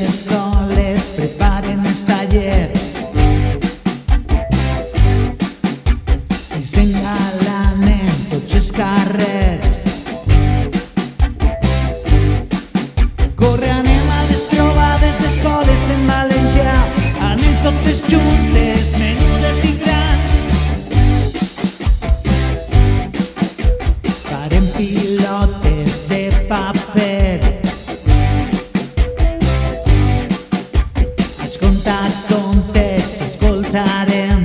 escoles preparen els tallers i s'engalen en tots els carrers. Corre, anem a les trobades d'escoles en valencià, anem totes juntes, menudes i grans. Farem pilotes de paper, has contat contes, escoltarem.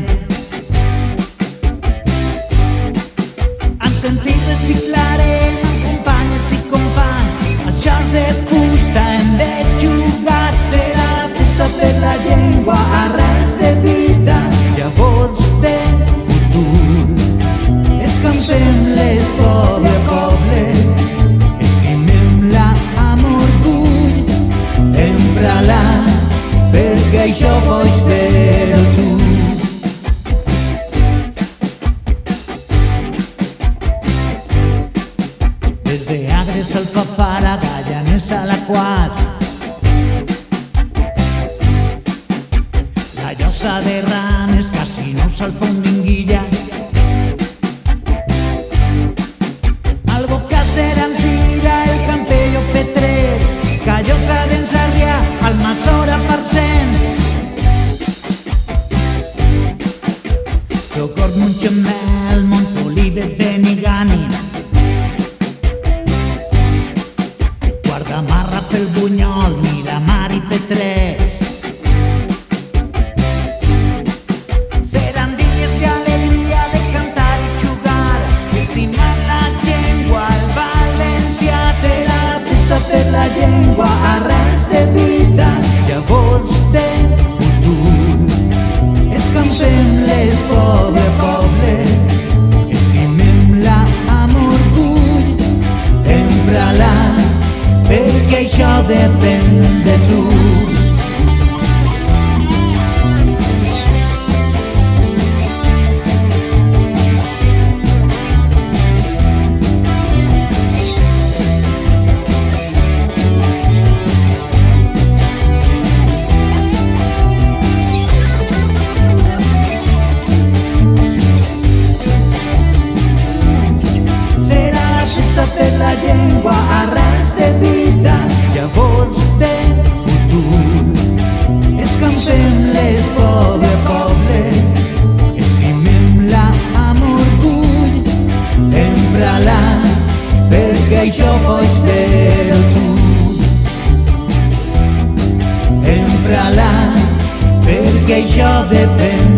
En sentit reciclarem amb companyes i companys, als jocs de fusta hem de jugar. Serà la festa per la llengua, arrels de vida, llavors de futur. Escampem-les poble a poble, estimem-la amb orgull, empra-la perquè això pots fer tu. Des d'Agres, Alfafara, Gallanes a la Quart, la Llosa de Ranes, Casinos, Alfondinguilla, Albocàsser, Alzira, el Campello, Petrer, Callosa d'en Sarrià, Almassora, Parcent, Sogorb, Mutxamel, Montolive, Benigànim, Guardamar, Rafelbunyol, Miramar i Petrés. Seran dies d'alegria, de cantar i jugar, estimant la llengua, el valencià. Serà la festa per la llengua, arrels de vida, llavors de futur. Escampem-les poble a poble, estimem-la amb orgull, empra-la perquè això depèn de tu. Serà la festa per la llengua, arrels de vida, llavors de futur. Escampem-les poble a poble, estimem-la amb orgull, empra-la perquè això pots fer tu. Empra-la perquè això depèn